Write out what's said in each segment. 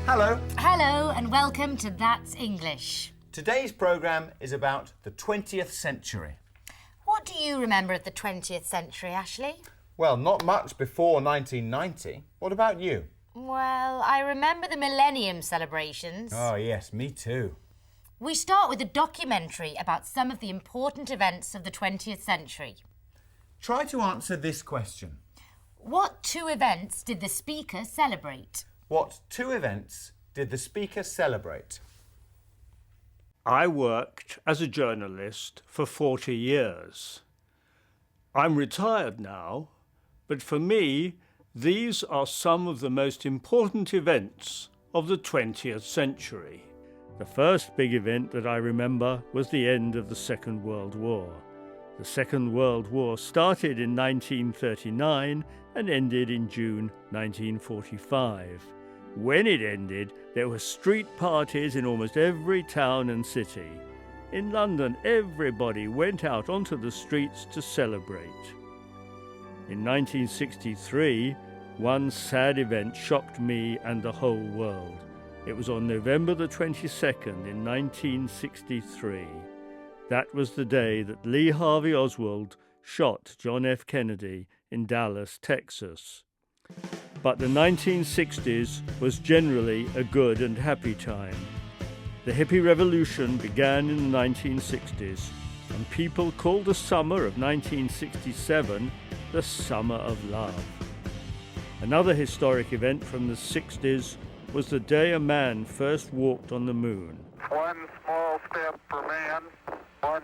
Hello. Hello and welcome to That's English. Today's programme is about the 20th century. What do you remember of the 20th century, Ashley? Well, not much before 1990. What about you? Well, I remember the Millennium celebrations. Oh, yes, me too. We start with a documentary about some of the important events of the 20th century. Try to answer this question. What two events did the speaker celebrate? What two events did the speaker celebrate? I worked as a journalist for 40 years. I'm retired now, but for me, these are some of the most important events of the 20th century. The first big event that I remember was the end of the Second World War. The Second World War started in 1939 and ended in June 1945. When it ended, there were street parties in almost every town and city. In London, everybody went out onto the streets to celebrate. In 1963, one sad event shocked me and the whole world. It was on November the 22nd in 1963. That was the day that Lee Harvey Oswald shot John F. Kennedy in Dallas, Texas. But the 1960s was generally a good and happy time. The hippie revolution began in the 1960s, and people called the summer of 1967 the Summer of Love. Another historic event from the 60s was the day a man first walked on the moon. One small step for man, one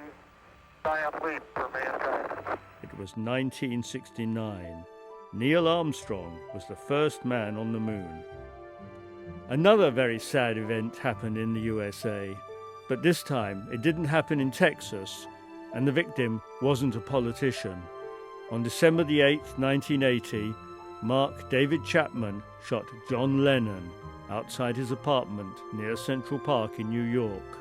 giant leap for mankind. It was 1969. Neil Armstrong was the first man on the moon. Another very sad event happened in the USA, but this time it didn't happen in Texas, and the victim wasn't a politician. On December the 8th, 1980, Mark David Chapman shot John Lennon outside his apartment near Central Park in New York.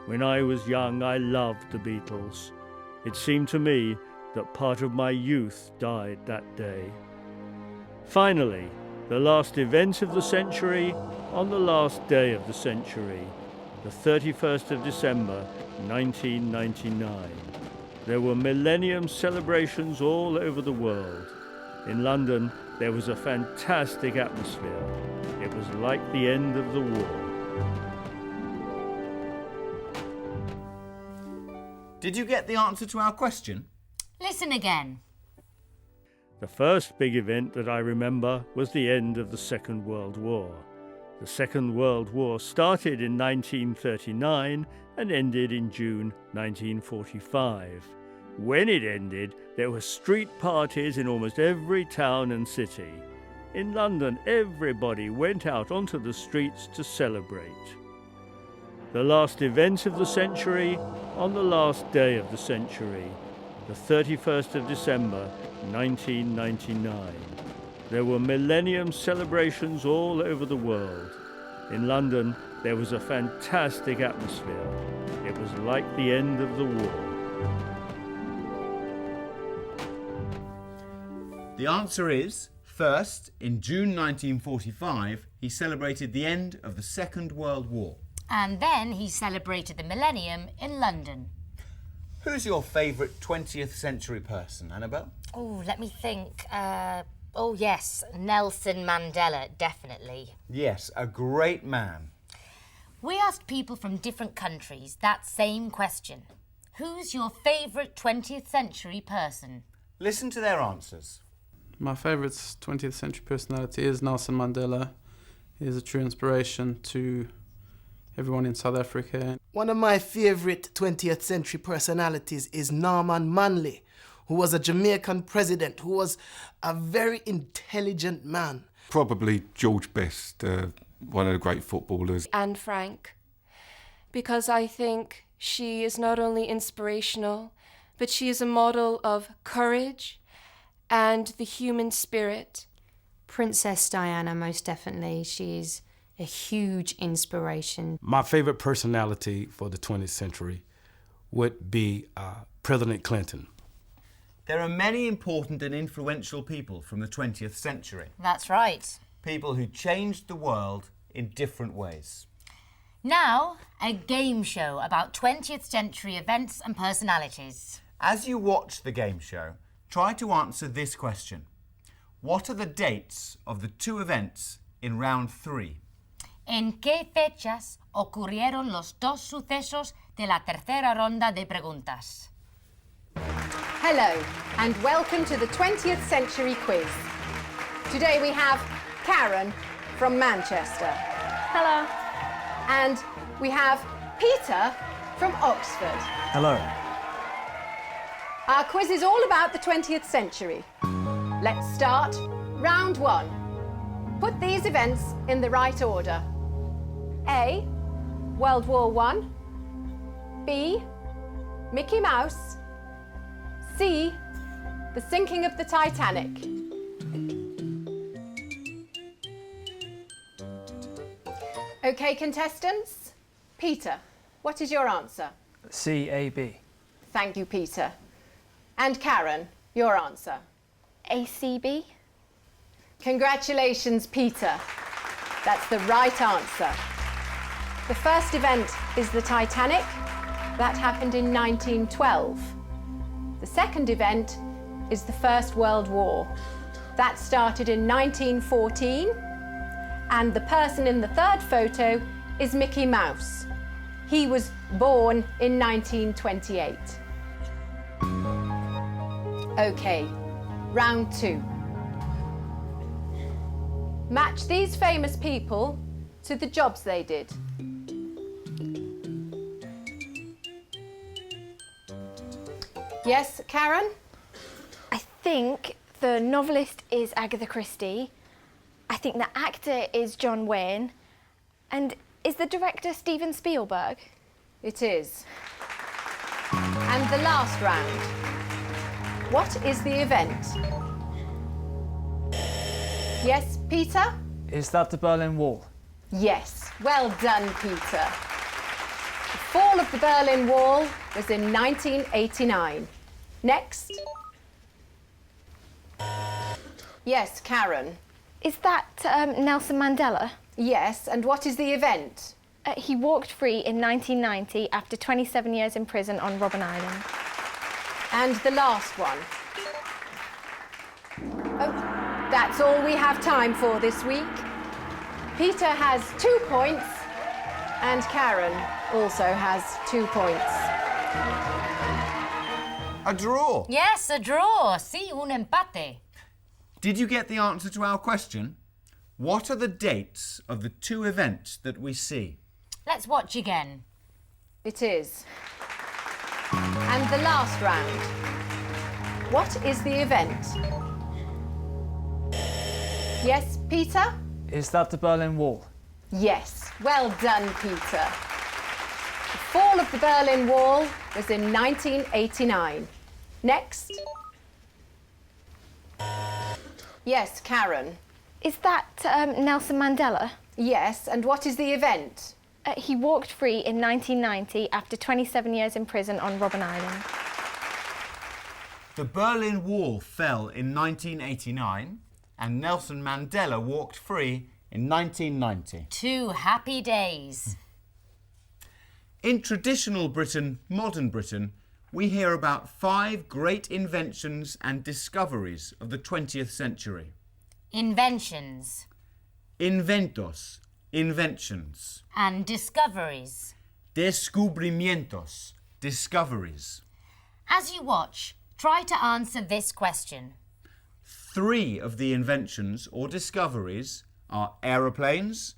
When I was young, I loved the Beatles. It seemed to me that part of my youth died that day. Finally, the last event of the century on the last day of the century, the 31st of December, 1999. There were Millennium celebrations all over the world. In London, there was a fantastic atmosphere. It was like the end of the war. Did you get the answer to our question? Listen again. The first big event that I remember was the end of the Second World War. The Second World War started in 1939 and ended in June 1945. When it ended, there were street parties in almost every town and city. In London, everybody went out onto the streets to celebrate. The last event of the century on the last day of the century, the 31st of December, 1999. There were Millennium celebrations all over the world. In London, there was a fantastic atmosphere. It was like the end of the war. The answer is, first, in June 1945, he celebrated the end of the Second World War. And then he celebrated the Millennium in London. Who's your favourite 20th century person, Annabelle? Oh, let me think. Yes, Nelson Mandela, definitely. Yes, a great man. We asked people from different countries that same question. Who's your favourite 20th century person? Listen to their answers. My favourite 20th century personality is Nelson Mandela. He is a true inspiration to everyone in South Africa. One of my favourite 20th century personalities is Norman Manley, who was a Jamaican president, who was a very intelligent man. Probably George Best, one of the great footballers. Anne Frank, because I think she is not only inspirational, but she is a model of courage and the human spirit. Princess Diana, most definitely. She's a huge inspiration. My favorite personality for the 20th century would be President Clinton. There are many important and influential people from the 20th century. That's right. People who changed the world in different ways. Now, a game show about 20th century events and personalities. As you watch the game show, try to answer this question. What are the dates of the two events in round 3? ¿En qué fechas ocurrieron los dos sucesos de la tercera ronda de preguntas? Hello, and welcome to the 20th Century Quiz. Today we have Karen from Manchester. Hello. And we have Peter from Oxford. Hello. Our quiz is all about the 20th century. Let's start round 1. Put these events in the right order. A, World War I. B, Mickey Mouse. C, the sinking of the Titanic. Okay, contestants. Peter, what is your answer? CAB. Thank you, Peter. And Karen, your answer? ACB. Congratulations, Peter. That's the right answer. The first event is the Titanic. That happened in 1912. The second event is the First World War. That started in 1914. And the person in the third photo is Mickey Mouse. He was born in 1928. Okay, round 2. Match these famous people to the jobs they did. Yes, Karen? I think the novelist is Agatha Christie. I think the actor is John Wayne. And is the director Steven Spielberg? It is. And the last round. What is the event? Yes, Peter? Is that the Berlin Wall? Yes. Well done, Peter. The fall of the Berlin Wall was in 1989. Next. Yes, Karen. Is that Nelson Mandela? Yes, and what is the event? He walked free in 1990 after 27 years in prison on Robben Island. And the last one. Oh, that's all we have time for this week. Peter has 2 points, and Karen also has 2 points. A draw. Yes, a draw. Sí, un empate. Did you get the answer to our question? What are the dates of the two events that we see? Let's watch again. It is. And the last round. What is the event? Yes, Peter? Is that the Berlin Wall? Yes. Well done, Peter. The fall of the Berlin Wall was in 1989. Next. Yes, Karen. Is that Nelson Mandela? Yes, and what is the event? He walked free in 1990 after 27 years in prison on Robben Island. The Berlin Wall fell in 1989 and Nelson Mandela walked free in 1990. 2 happy days. In traditional Britain, modern Britain, we hear about 5 great inventions and discoveries of the 20th century. Inventions. Inventos, inventions. And discoveries. Descubrimientos, discoveries. As you watch, try to answer this question. 3 of the inventions or discoveries are aeroplanes,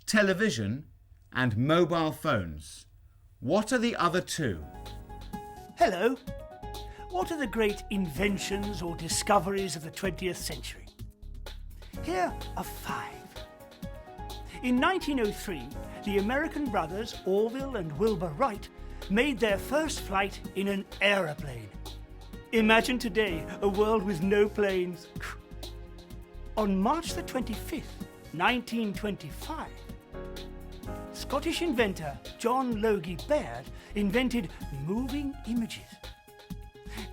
television, and mobile phones. What are the other 2? Hello. What are the great inventions or discoveries of the 20th century? Here are 5. In 1903, the American brothers Orville and Wilbur Wright made their first flight in an aeroplane. Imagine today a world with no planes. On March the 25th, 1925, Scottish inventor John Logie Baird invented moving images.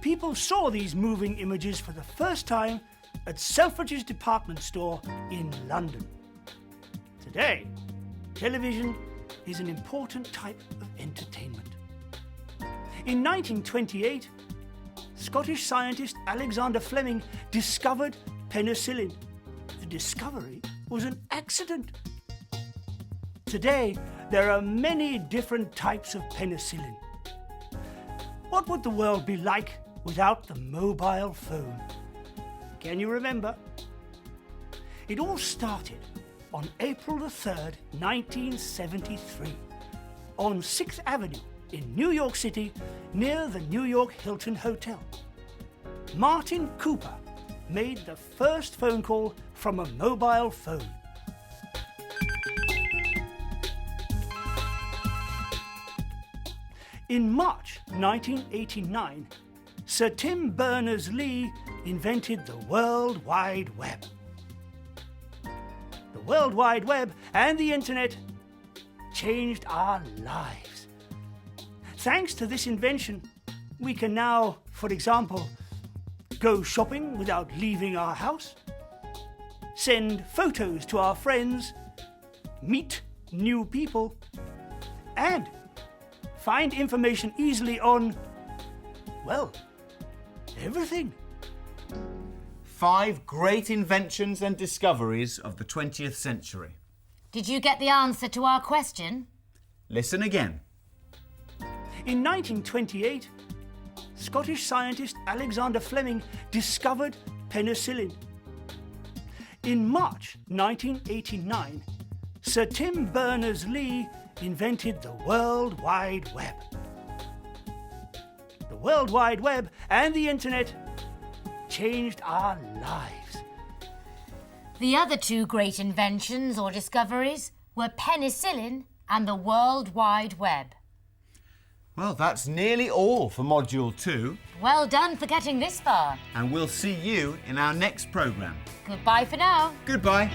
People saw these moving images for the first time at Selfridge's department store in London. Today, television is an important type of entertainment. In 1928, Scottish scientist Alexander Fleming discovered penicillin. The discovery was an accident. Today, there are many different types of penicillin. What would the world be like without the mobile phone? Can you remember? It all started on April the 3rd, 1973, on 6th Avenue in New York City, near the New York Hilton Hotel. Martin Cooper made the first phone call from a mobile phone. In March 1989, Sir Tim Berners-Lee invented the World Wide Web. The World Wide Web and the Internet changed our lives. Thanks to this invention, we can now, for example, go shopping without leaving our house, send photos to our friends, meet new people, and find information easily on, well, everything. 5 great inventions and discoveries of the 20th century. Did you get the answer to our question? Listen again. In 1928, Scottish scientist Alexander Fleming discovered penicillin. In March 1989, Sir Tim Berners-Lee invented the World Wide Web. The World Wide Web and the Internet changed our lives. The other 2 great inventions or discoveries were penicillin and the World Wide Web. Well, that's nearly all for Module 2, Well done for getting this far. and we'll see you in our next programme. Goodbye for now. Goodbye.